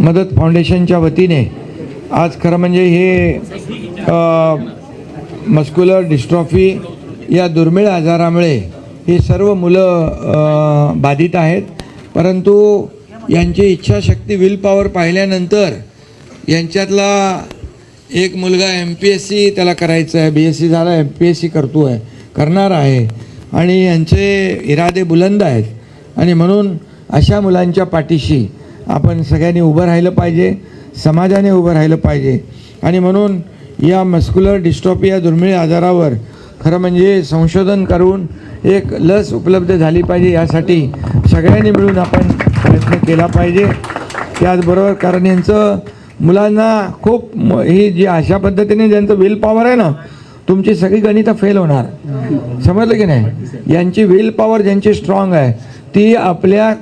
मदत फाउंडेशनच्या वतीने आज खरं म्हणजे हे मस्क्युलर डिस्ट्रॉफी या दुर्मिळ आजारामुळे हे सर्व मुलं बाधित आहेत, परंतु यांची इच्छाशक्ती विल पॉवर पाहिल्यानंतर यांच्यातला एक मुलगा MPSC त्याला करायचं आहे, BSc झाला, MPSC करणार आहे आणि यांचे इरादे बुलंद आहेत आणि म्हणून अशा मुलांच्या पाठीशी आपण सगळ्यांनी उभं राहिलं पाहिजे, समाजाने उभं राहिलं पाहिजे आणि म्हणून या मस्क्युलर डिस्ट्रॉफी या दुर्मिळ आजारावर खरं म्हणजे संशोधन करून एक लस उपलब्ध झाली पाहिजे, यासाठी सगळ्यांनी मिळून आपण प्रयत्न केला पाहिजे। त्याचबरोबर कारण यांचं मुलांना खूप ही जी अशा पद्धतीने ज्यांचं विल पॉवर आहे ना, तुमची सगळी गणितं फेल होणार, समजलं की नाही। यांची विल पॉवर ज्यांची स्ट्रॉंग आहे ती आपल्या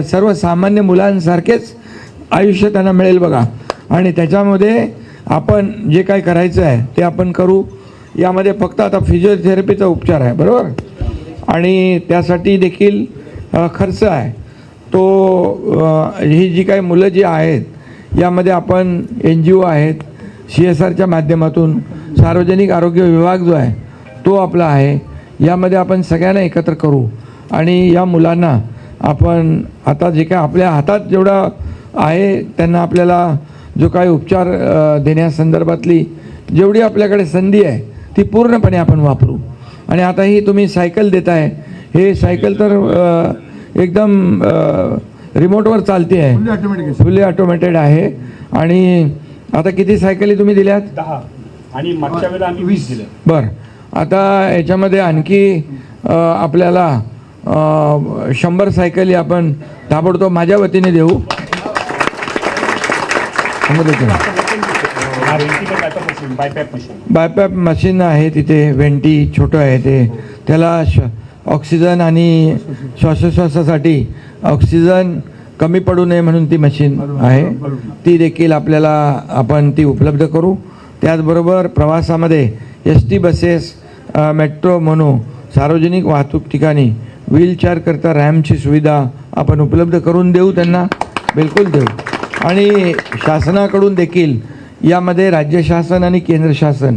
सर्वसामान्य मुलांसारखेच आयुष्य त्यांना मिळेल बघा, आणि त्याच्यामध्ये आपण जे काय करायचं आहे ते आपण करू। यामध्ये फक्त आता फिजिओथेरपीचा उपचार आहे बरोबर, आणि त्यासाठी देखील खर्च आहे तो ही जी काही मुलं जी आहेत यामध्ये आपण NGO आहेत, CSRच्या माध्यमातून सार्वजनिक आरोग्य विभाग जो आहे तो आपला आहे, यामध्ये आपण सगळ्यांना एकत्र करू आणि या मुलांना आपण आता जे काय आपल्या हातात जेवढं आहे त्यांना आपल्याला जो काही उपचार देण्यासंदर्भातली जेवढी आपल्याकडे संधी आहे ती पूर्णपणे आपण वापरू। आणि आता ही तुम्ही सायकल देत आहे, हे सायकल तर एकदम रिमोटवर चालते आहे, फुल्ली ऑटोमॅटेड आहे। आणि आता किती सायकली तुम्ही दिल्यात? 10 आणि मागच्या वेळेला आम्ही 20 दिले। बरं, आता याच्यामध्ये आणखी आपल्याला 100 सायकली आपण ताबडतोब माझ्या वतीने देऊ। बायपॅप मशीन आहे तिथे, वेंटी छोटं आहे ते, त्याला ऑक्सिजन आणि श्वासोच्छ्वासासाठी ऑक्सिजन कमी पडू नये म्हणून ती मशीन आहे, ती देखील आपल्याला आपण ती उपलब्ध करू। त्याचबरोबर प्रवासामध्ये ST बसेस, मेट्रो, मोनो, सार्वजनिक वाहतूक ठिकाणी व्हीलचेअर करता रॅम्पची सुविधा आपण उपलब्ध करून देऊ, त्यांना बिलकुल देऊ। आणि शासनाकडून देखील यामध्ये राज्य शासन आणि केंद्र शासन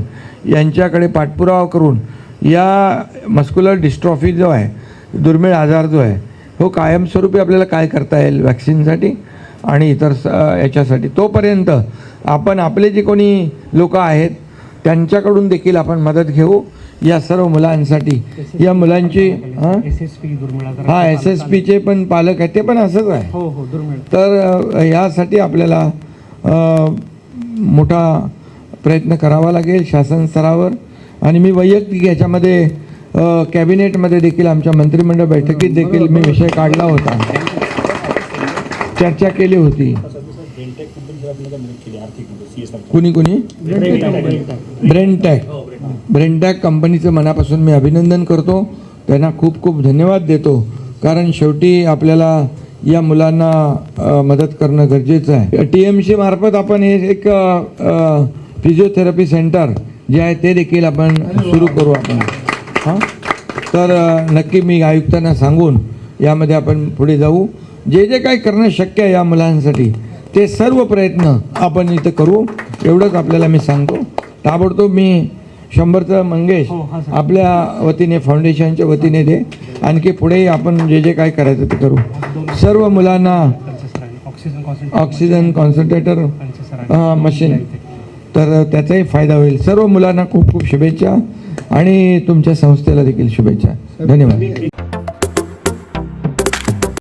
यांच्याकडे पाठपुरावा करून या मस्क्युलर डिस्ट्रॉफी जो आहे, दुर्मिळ आजार जो आहे, हो कायमस्वरूपी आपल्याला काय करता येईल वॅक्सिनसाठी आणि इतर याच्यासाठी, तोपर्यंत आपण आपले जे कोणी लोक आहेत त्यांच्याकडून देखील आपण मदत घेऊ या सर्व मुलांसाठी। या मुलांची SSPचे पण पालक आहेत, ते पण असंच आहे। तर यासाठी आपल्याला मोठा प्रयत्न करावा लागेल शासन स्तरावर। आणि मी वैयक्तिक याच्यामध्ये कॅबिनेटमध्ये देखील आमच्या मंत्रिमंडळ बैठकीत देखील मी विषय काढला होता, चर्चा केली होती। कुणी ब्रेनटॅक कंपनीचं मनापासून मी अभिनंदन करतो, त्यांना खूप खूप धन्यवाद देतो, कारण शेवटी आपल्याला या मुलांना मदत करणं गरजेचं आहे। TMC मार्फत आपण हे एक फिजिओथेरपी सेंटर जे आहे ते देखील आपण सुरू करू आपण। हां, तर नक्की मी आयुक्तांना सांगून यामध्ये आपण पुढे जाऊ, जे जे काही करणं शक्य आहे या मुलांसाठी ते सर्व प्रयत्न आपण इथं करू, एवढंच आपल्याला मी सांगतो। ताबडतोब मी 100चं मंगेश आपल्या वतीने फाउंडेशनच्या वतीने दे, आणखी पुढेही आपण जे जे काय करायचं ते करू। सर्व मुलांना ऑक्सिजन कॉन्सन्ट्रेटर मशीन, तर त्याचाही फायदा होईल। सर्व मुलांना खूप खूप शुभेच्छा आणि तुमच्या संस्थेला देखील शुभेच्छा। धन्यवाद।